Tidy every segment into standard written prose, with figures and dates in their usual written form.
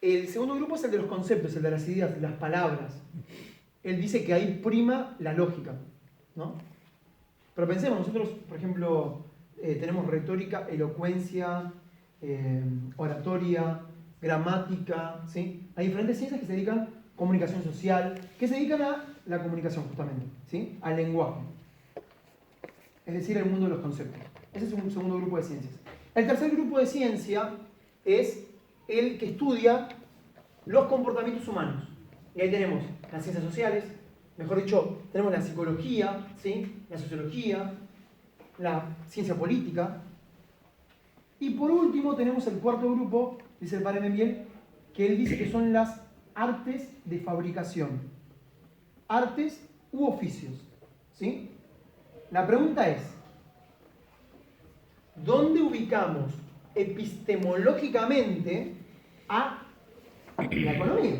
El segundo grupo es el de los conceptos, el de las ideas, de las palabras. Él dice que ahí prima la lógica, ¿no? Pero pensemos, nosotros, por ejemplo, tenemos retórica, elocuencia, oratoria, gramática, ¿sí? Hay diferentes ciencias que se dedican a comunicación social, que se dedican a la comunicación justamente, ¿sí? Al lenguaje. Es decir, el mundo de los conceptos. Ese es un segundo grupo de ciencias. El tercer grupo de ciencia es el que estudia los comportamientos humanos. Y ahí tenemos las ciencias sociales, mejor dicho, tenemos la psicología, ¿sí? La sociología, la ciencia política. Y por último tenemos el cuarto grupo, dice el padre Membiel, que él dice que son las artes de fabricación. Artes u oficios, ¿sí? La pregunta es, ¿dónde ubicamos epistemológicamente a la economía?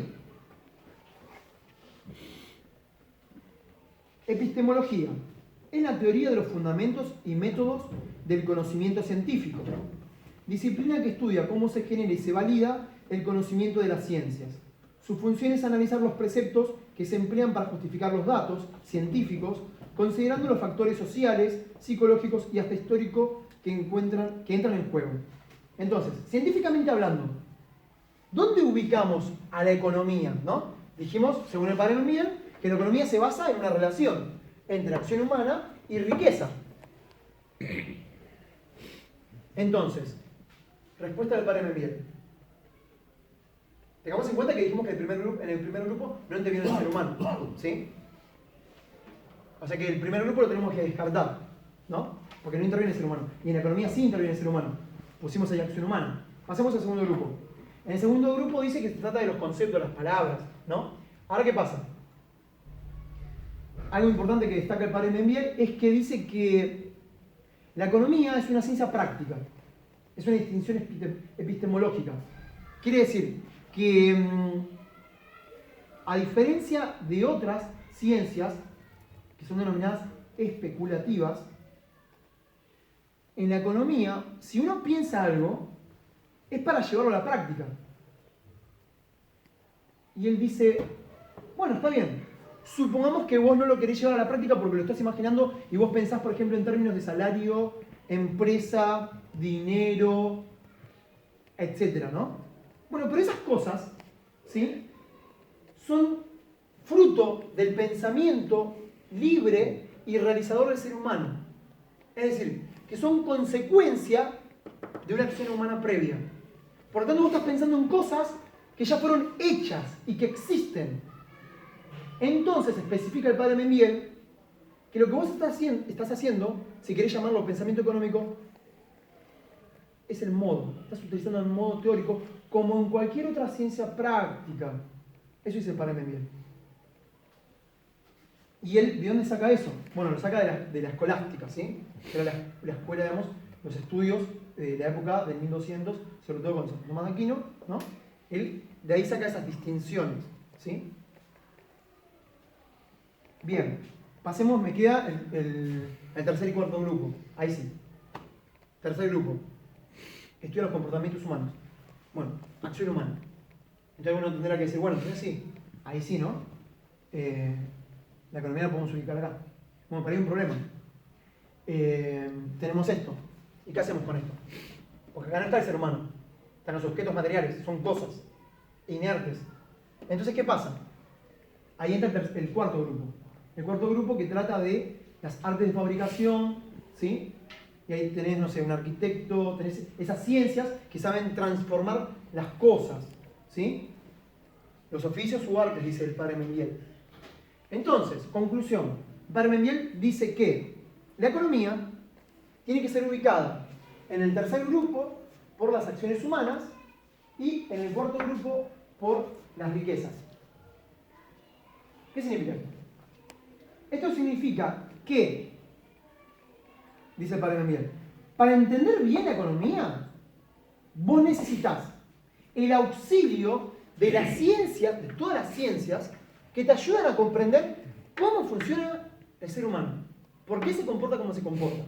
Epistemología es la teoría de los fundamentos y métodos del conocimiento científico. Disciplina que estudia cómo se genera y se valida el conocimiento de las ciencias. Su función es analizar los preceptos que se emplean para justificar los datos científicos, considerando los factores sociales, psicológicos y hasta históricos que entran en juego. Entonces, científicamente hablando, ¿dónde ubicamos a la economía? ¿No? Dijimos, según el padre Membiel, que la economía se basa en una relación entre acción humana y riqueza. Entonces, respuesta del padre Membiel. Tengamos en cuenta que dijimos que en el primer grupo no interviene el ser humano, ¿sí? O sea que el primer grupo lo tenemos que descartar, ¿no? Porque no interviene el ser humano. Y en la economía sí interviene el ser humano. Pusimos ahí acción humana. Pasemos al segundo grupo. En el segundo grupo dice que se trata de los conceptos, las palabras, ¿no? Ahora, ¿qué pasa? Algo importante que destaca el padre Membiel es que dice que la economía es una ciencia práctica. Es una distinción epistemológica. Quiere decir que, a diferencia de otras ciencias, que son denominadas especulativas, en la economía, si uno piensa algo, es para llevarlo a la práctica. Y él dice, bueno, está bien, supongamos que vos no lo querés llevar a la práctica porque lo estás imaginando y vos pensás, por ejemplo, en términos de salario, empresa, dinero, etcétera, ¿no? Bueno, pero esas cosas, ¿sí? Son fruto del pensamiento libre y realizador del ser humano. Es decir, que son consecuencia de una acción humana previa. Por lo tanto, vos estás pensando en cosas que ya fueron hechas y que existen. Entonces, especifica el padre Membiel que lo que vos estás haciendo, si querés llamarlo pensamiento económico, es el modo. Estás utilizando el modo teórico como en cualquier otra ciencia práctica. Eso dice el padre Membiel. ¿Y él de dónde saca eso? Bueno, lo saca de la escolástica, ¿sí? Que era la escuela, digamos, los estudios de la época del 1200, sobre todo con Santo Tomás de Aquino, ¿no? Él de ahí saca esas distinciones, ¿sí? Bien, pasemos, me queda el tercer y cuarto grupo. Ahí sí. Tercer grupo. Estudia los comportamientos humanos. Bueno, acción humana. Entonces uno tendrá que decir, bueno, entonces sí, ahí sí, ¿no? La economía la podemos ubicar acá. Bueno, pero hay un problema. Tenemos esto. ¿Y qué hacemos con esto? Porque acá no está el ser humano. Están los objetos materiales, son cosas inertes. Entonces, ¿qué pasa? Ahí entra el cuarto grupo. El cuarto grupo que trata de las artes de fabricación, ¿sí? Y ahí tenés, no sé, un arquitecto, tenés esas ciencias que saben transformar las cosas, ¿sí? Los oficios u artes, dice el padre Membiel. Entonces, conclusión. El padre Membiel dice que la economía tiene que ser ubicada en el tercer grupo por las acciones humanas y en el cuarto grupo por las riquezas. ¿Qué significa esto? Esto significa que, dice el padre Membiel, para entender bien la economía, vos necesitas el auxilio de las ciencias, de todas las ciencias, que te ayudan a comprender cómo funciona el ser humano. ¿Por qué se comporta como se comporta?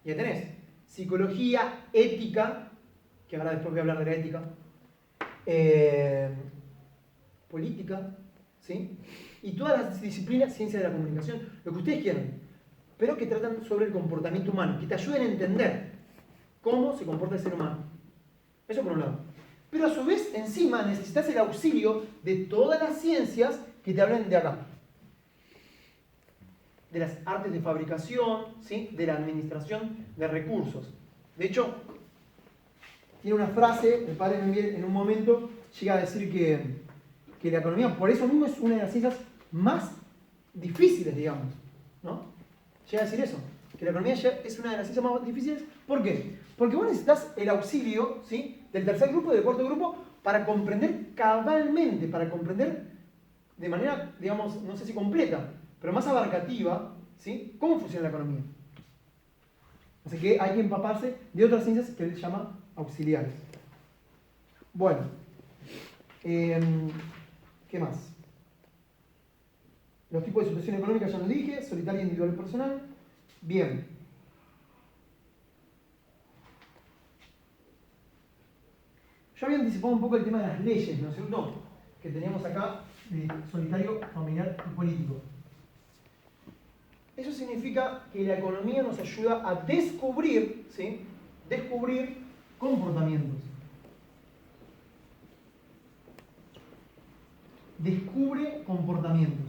Ya tenés psicología, ética, que ahora después voy a hablar de la ética, eh, política, ¿sí? Y todas las disciplinas, ciencia de la comunicación, lo que ustedes quieran, pero que tratan sobre el comportamiento humano, que te ayuden a entender cómo se comporta el ser humano. Eso por un lado. Pero a su vez, encima, necesitas el auxilio de todas las ciencias que te hablen de acá. De las artes de fabricación, ¿sí? De la administración de recursos. De hecho, tiene una frase, el padre Miguel en un momento llega a decir que la economía, por eso mismo, es una de las ciencias más difíciles, digamos, ¿no? Llega a decir eso, que la economía es una de las ciencias más difíciles. ¿Por qué? Porque vos necesitas el auxilio, ¿sí? Del tercer grupo y del cuarto grupo para comprender cabalmente, para comprender de manera, digamos, no sé si completa, pero más abarcativa, ¿sí? Cómo funciona la economía. Así que hay que empaparse de otras ciencias que él llama auxiliares. Bueno, ¿qué más? Los tipos de situación económica ya lo dije, solitaria, individual y personal. Bien. Yo había anticipado un poco el tema de las leyes, ¿no es cierto? Que teníamos acá de solitario, familiar y político. Eso significa que la economía nos ayuda a descubrir, ¿sí? Descubrir comportamientos. Descubre comportamientos.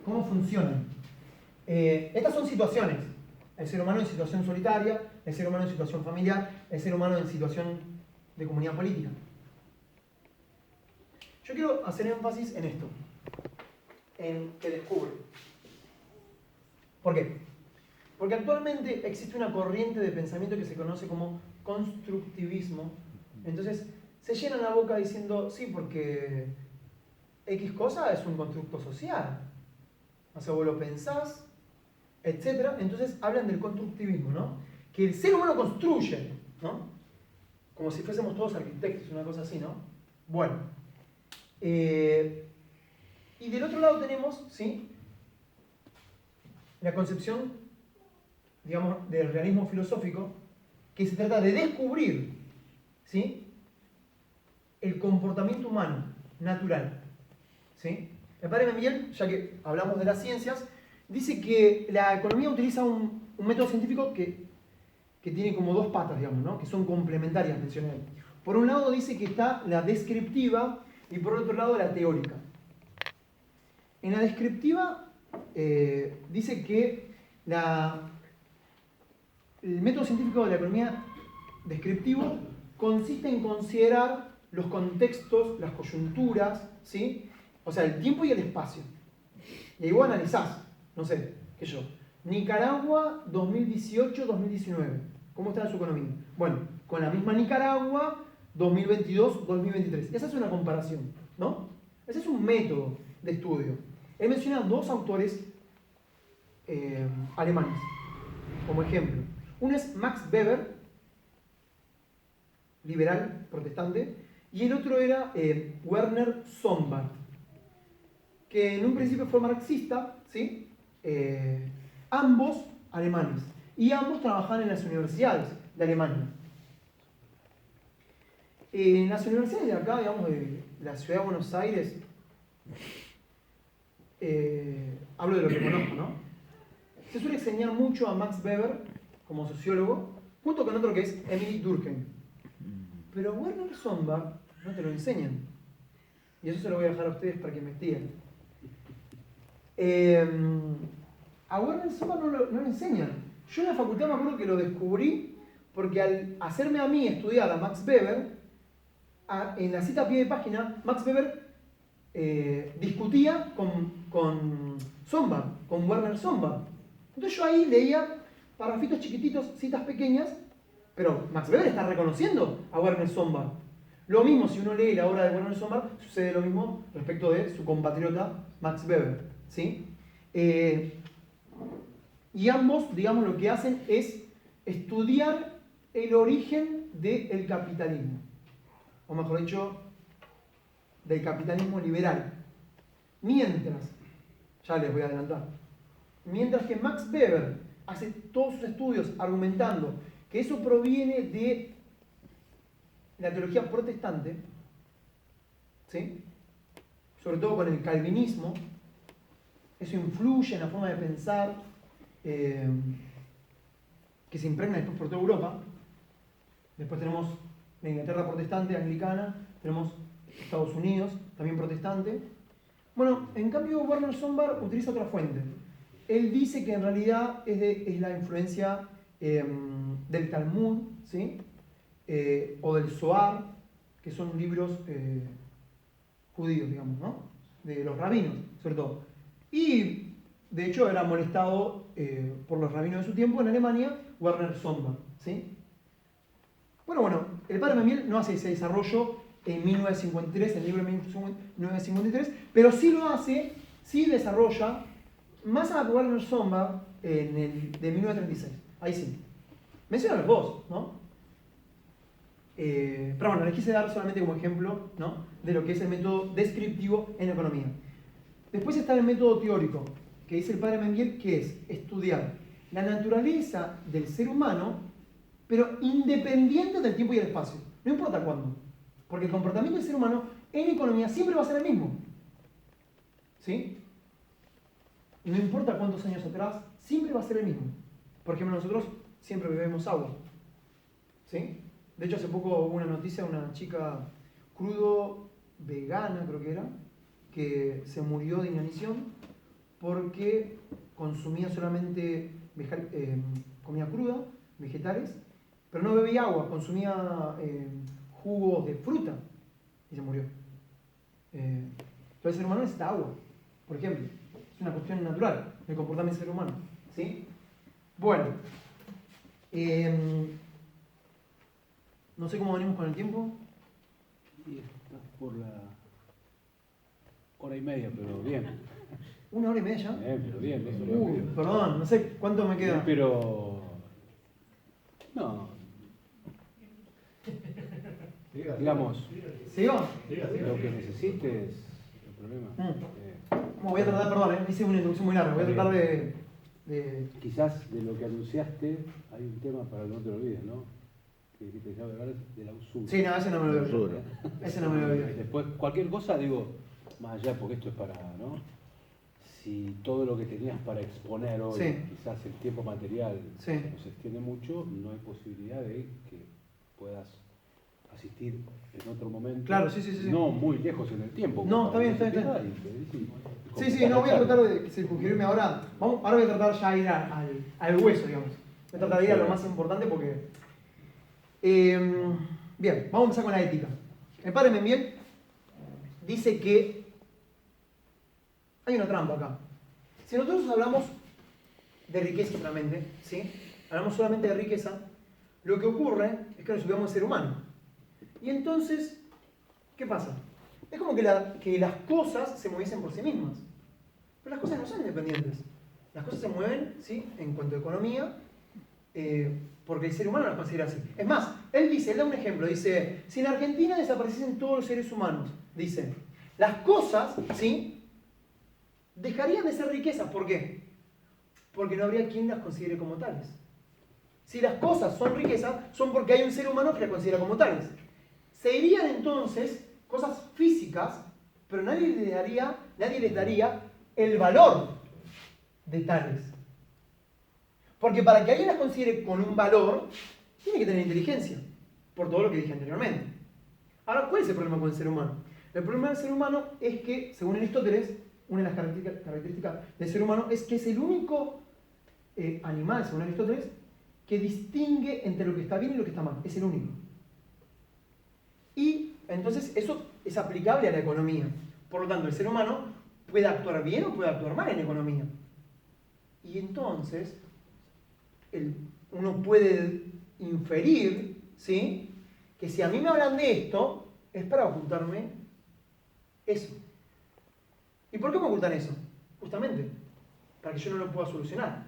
¿Cómo funcionan? Estas son situaciones. El ser humano en situación solitaria, el ser humano en situación familiar, el ser humano en situación de comunidad política. Yo quiero hacer énfasis en esto, en que descubre. ¿Por qué? Porque actualmente existe una corriente de pensamiento que se conoce como constructivismo. Entonces, se llenan la boca diciendo, sí, porque X cosa es un constructo social. O sea, vos lo pensás, etc. Entonces hablan del constructivismo, ¿no? Que el ser humano construye, ¿no? Como si fuésemos todos arquitectos, una cosa así, ¿no? Bueno. Y del otro lado tenemos, ¿sí? La concepción, digamos, del realismo filosófico, que se trata de descubrir, ¿sí? El comportamiento humano, natural, ¿sí? El padre Miguel, ya que hablamos de las ciencias, dice que la economía utiliza un método científico que tiene como dos patas, digamos, ¿no? Que son complementarias, mencioné él. Por un lado dice que está la descriptiva y por otro lado la teórica. En la descriptiva dice que el método científico de la economía descriptivo consiste en considerar los contextos, las coyunturas, ¿sí? O sea, el tiempo y el espacio. Y ahí vos analizás, no sé, qué yo, Nicaragua 2018-2019. ¿Cómo está su economía? Bueno, con la misma Nicaragua 2022-2023. Esa es una comparación, ¿no? Ese es un método de estudio. Él menciona dos autores alemanes, como ejemplo. Uno es Max Weber, liberal, protestante, y el otro era Werner Sombart, que en un principio fue marxista, ¿sí? Ambos alemanes, y ambos trabajaban en las universidades de Alemania. En las universidades de acá, digamos, de la ciudad de Buenos Aires, hablo de lo que conozco, ¿no? Se suele enseñar mucho a Max Weber como sociólogo, junto con otro que es Emily Durkheim. Pero a Werner Sombart no te lo enseñan. Y eso se lo voy a dejar a ustedes para que investiguen. A Werner Sombart no lo enseñan. Yo en la facultad me acuerdo que lo descubrí porque al hacerme a mí estudiar a Max Weber, en la cita a pie de página, Max Weber discutía con Sombart, con Werner Sombart. Entonces yo ahí leía parrafitos chiquititos, citas pequeñas, pero Max Weber está reconociendo a Werner Sombart. Lo mismo, si uno lee la obra de Werner Sombart, sucede lo mismo respecto de su compatriota Max Weber, ¿sí? Y ambos, digamos, lo que hacen es estudiar el origen del capitalismo, o mejor dicho, del capitalismo liberal. Mientras, ya les voy a adelantar, mientras que Max Weber hace todos sus estudios argumentando que eso proviene de la teología protestante, ¿sí? Sobre todo con el calvinismo. Eso influye en la forma de pensar que se impregna después por toda Europa. Después tenemos la Inglaterra protestante, anglicana, tenemos Estados Unidos, también protestante. Bueno, en cambio Werner Sombart utiliza otra fuente. Él dice que en realidad es la influencia del Talmud, ¿sí? O del Zohar, que son libros judíos, digamos, ¿no? De los rabinos, sobre todo. Y de hecho era molestado por los rabinos de su tiempo en Alemania, Werner Sombart, ¿sí? Bueno, el padre Memmiel no hace ese desarrollo en 1953, el libro de 1953, pero sí lo hace, sí desarrolla más a Werner Sombart de 1936. Ahí sí. Menciona los dos, ¿no? Pero bueno, les quise dar solamente como ejemplo, ¿no?, de lo que es el método descriptivo en economía. Después está el método teórico, que dice el padre Memmiel, que es estudiar la naturaleza del ser humano, pero independiente del tiempo y el espacio. No importa cuándo. Porque el comportamiento del ser humano en economía siempre va a ser el mismo. ¿Sí? No importa cuántos años atrás, siempre va a ser el mismo. Por ejemplo, nosotros siempre bebemos agua. ¿Sí? De hecho, hace poco hubo una noticia de una chica crudo vegana, creo que era, que se murió de inanición porque consumía solamente comida cruda, vegetales, pero no bebía agua, consumía jugos de fruta y se murió. Entonces el ser humano necesita agua, por ejemplo. Es una cuestión natural del comportamiento del ser humano. ¿Sí? Bueno, no sé cómo venimos con el tiempo. Y estás por la hora y media, pero bien. ¿Una hora y media ya? Pero bien, eso lo pido. Perdón, no sé cuánto me queda. Pero no. Digamos, ¿Sigo? lo que necesites, el problema. Voy a tratar, perdón, hice una introducción muy larga. Voy a tratar de... Quizás de lo que anunciaste hay un tema para que no te lo olvides, ¿no? Que dijiste ya hablar de la usura. Sí, no, ese no me lo olvido. Ese no me lo olvido. Después, cualquier cosa, digo, más allá, porque esto es para, ¿no? Si todo lo que tenías para exponer hoy, Sí. quizás el tiempo material Sí. nos extiende mucho, no hay posibilidad de que puedas asistir en otro momento. Claro, sí. No muy lejos en el tiempo. No, está bien. Sí, no voy a tratar de circunscribirme ahora. Ahora voy a tratar ya de ir al hueso, digamos. Voy a tratar de ir a lo más importante porque... bien, vamos a empezar con la ética. El padre Memmiel dice que hay una trampa acá. Si nosotros hablamos de riqueza solamente, ¿sí? Hablamos solamente de riqueza, lo que ocurre es que nos olvidamos del ser humano. Y entonces, ¿qué pasa? Es como que las cosas se moviesen por sí mismas. Pero las cosas no son independientes. Las cosas se mueven, ¿sí?, en cuanto a economía, porque el ser humano las considera así. Es más, él da un ejemplo, dice, si en Argentina desapareciesen todos los seres humanos, dice, las cosas, ¿sí?, dejarían de ser riquezas. ¿Por qué? Porque no habría quien las considere como tales. Si las cosas son riquezas, son porque hay un ser humano que las considera como tales. Se irían entonces cosas físicas, pero nadie les daría el valor de tales. Porque para que alguien las considere con un valor, tiene que tener inteligencia, por todo lo que dije anteriormente. Ahora, ¿cuál es el problema con el ser humano? El problema del ser humano es que, según Aristóteles, una de las características del ser humano es que es el único animal, según Aristóteles, que distingue entre lo que está bien y lo que está mal. Es el único. Y entonces eso es aplicable a la economía. Por lo tanto, el ser humano puede actuar bien o puede actuar mal en economía. Y entonces, uno puede inferir, ¿sí?, que si a mí me hablan de esto, es para ocultarme eso. ¿Y por qué me ocultan eso? Justamente, para que yo no lo pueda solucionar.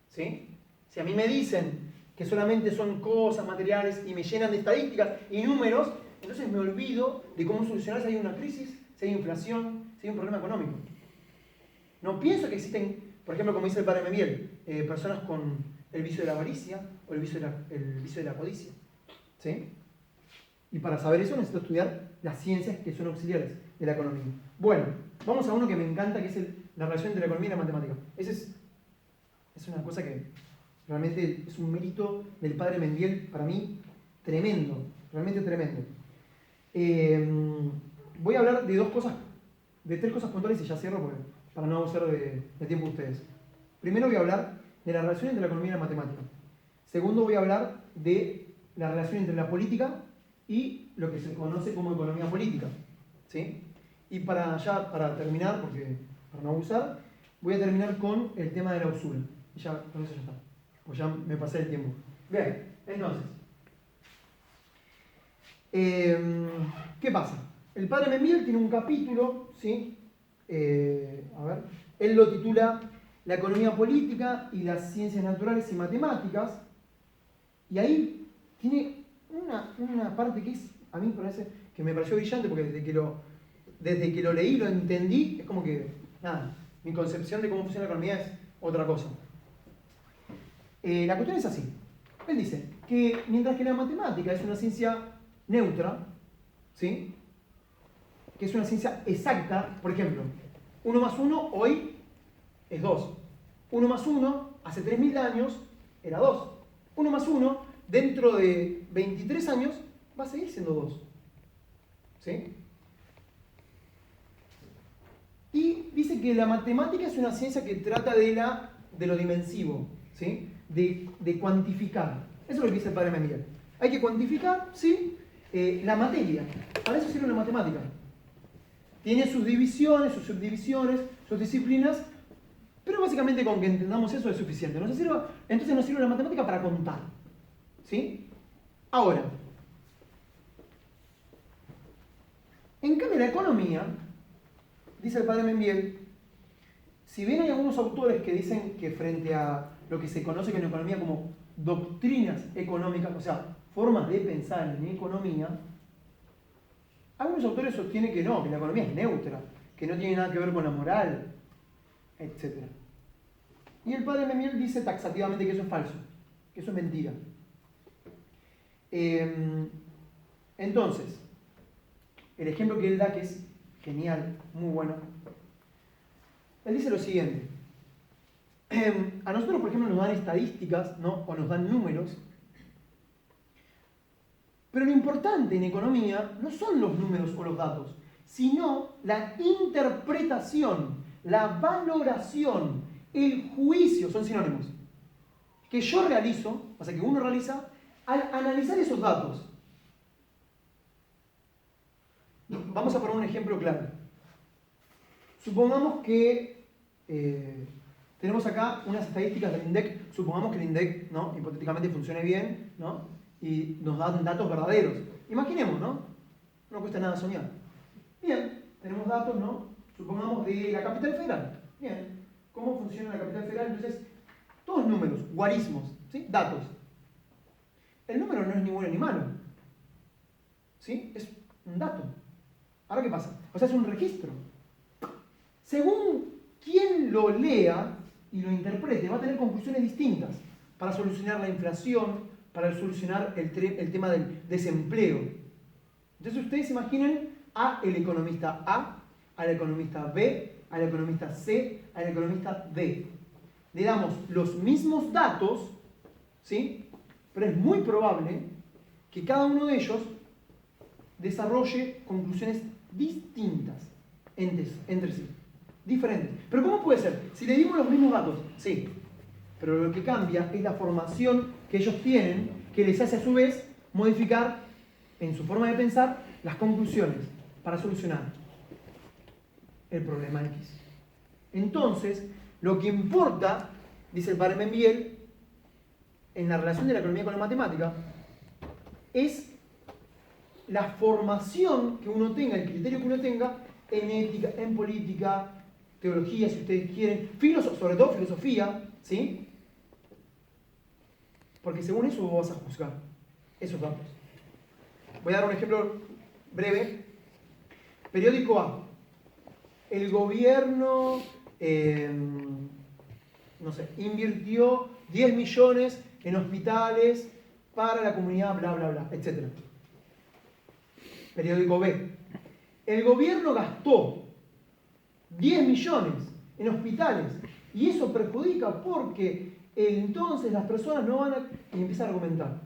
¿Sí? Si a mí me dicen que solamente son cosas materiales y me llenan de estadísticas y números, entonces me olvido de cómo solucionar si hay una crisis, si hay inflación, si hay un problema económico. No pienso que existen, por ejemplo, como dice el padre Memmiel, personas con el vicio de la avaricia o el vicio de la codicia. ¿Sí? Y para saber eso necesito estudiar las ciencias que son auxiliares de la economía. Bueno, vamos a uno que me encanta, que es la relación entre la economía y la matemática. Es una cosa que realmente es un mérito del padre Mendiel, para mí, tremendo, realmente tremendo. Voy a hablar de tres cosas puntuales y ya cierro para no abusar de tiempo de ustedes. Primero voy a hablar de la relación entre la economía y la matemática. Segundo voy a hablar de la relación entre la política y lo que se conoce como economía política. ¿Sí? Y para terminar, para no abusar, voy a terminar con el tema de la usura. Y ya, con eso ya está. Pues ya me pasé el tiempo. Bien, entonces. ¿Qué pasa? El padre Mendiel tiene un capítulo, ¿sí? Él lo titula La economía política y las ciencias naturales y matemáticas. Y ahí tiene una parte que a mí me pareció brillante, porque desde que lo leí, lo entendí, es como que, nada, mi concepción de cómo funciona la economía es otra cosa. La cuestión es así. Él dice que mientras que la matemática es una ciencia neutra, ¿sí? Que es una ciencia exacta, por ejemplo, 1 más 1 hoy es 2. 1 más 1 hace 3.000 años era 2. 1 más 1 dentro de 23 años va a seguir siendo 2. ¿Sí? Y dice que la matemática es una ciencia que trata de lo dimensivo, ¿sí? De cuantificar. Eso es lo que dice el padre Mendiel. Hay que cuantificar, ¿sí? La materia. Para eso sirve la matemática. Tiene sus divisiones, sus subdivisiones, sus disciplinas, pero básicamente con que entendamos eso es suficiente. Entonces nos sirve la matemática para contar. ¿Sí? Ahora, en cambio la economía, dice el padre Mendiel, si bien hay algunos autores que dicen que frente a lo que se conoce en economía como doctrinas económicas, o sea, formas de pensar en economía, algunos autores sostienen que no, que la economía es neutra, que no tiene nada que ver con la moral, etc. Y el padre Mendiel dice taxativamente que eso es falso, que eso es mentira. Entonces, el ejemplo que él da, que es genial, muy bueno, él dice lo siguiente. A nosotros, por ejemplo, nos dan estadísticas, ¿no? O nos dan números, pero lo importante en economía no son los números o los datos, sino la interpretación, la valoración, el juicio, son sinónimos, que yo realizo, o sea, que uno realiza al analizar esos datos. Vamos a poner un ejemplo claro. Supongamos que tenemos acá unas estadísticas del INDEC, supongamos que el INDEC, ¿no?, hipotéticamente funcione bien, ¿no?, y nos dan datos verdaderos. Imaginemos, ¿no? No cuesta nada soñar. Bien, tenemos datos, ¿no? Supongamos de la capital federal. Bien, ¿cómo funciona la capital federal? Entonces, todos números, guarismos, ¿sí? Datos. El número no es ni bueno ni malo, ¿sí? Es un dato. ¿Ahora qué pasa? O sea, es un registro. Según quien lo lea y lo interprete, va a tener conclusiones distintas para solucionar la inflación, para solucionar el tema del desempleo. Entonces ustedes imaginen el economista A, al economista B, al economista C, al economista D. Le damos los mismos datos, ¿sí? Pero es muy probable que cada uno de ellos desarrolle conclusiones distintas entre sí, diferentes. ¿Pero cómo puede ser? Si le dimos los mismos datos, sí, pero lo que cambia es la formación que ellos tienen, que les hace a su vez modificar en su forma de pensar las conclusiones para solucionar el problema X. Entonces, lo que importa, dice el padre Mendiel, en la relación de la economía con la matemática, es la formación que uno tenga, el criterio que uno tenga en ética, en política, teología, si ustedes quieren, sobre todo filosofía, ¿sí? Porque según eso vos vas a juzgar esos datos. Voy a dar un ejemplo breve. Periódico A. El gobierno, no sé, invirtió 10 millones en hospitales para la comunidad, bla, bla, bla, etc. Periódico B. El gobierno gastó 10 millones en hospitales y eso perjudica porque entonces las personas no van a... Y empieza a argumentar.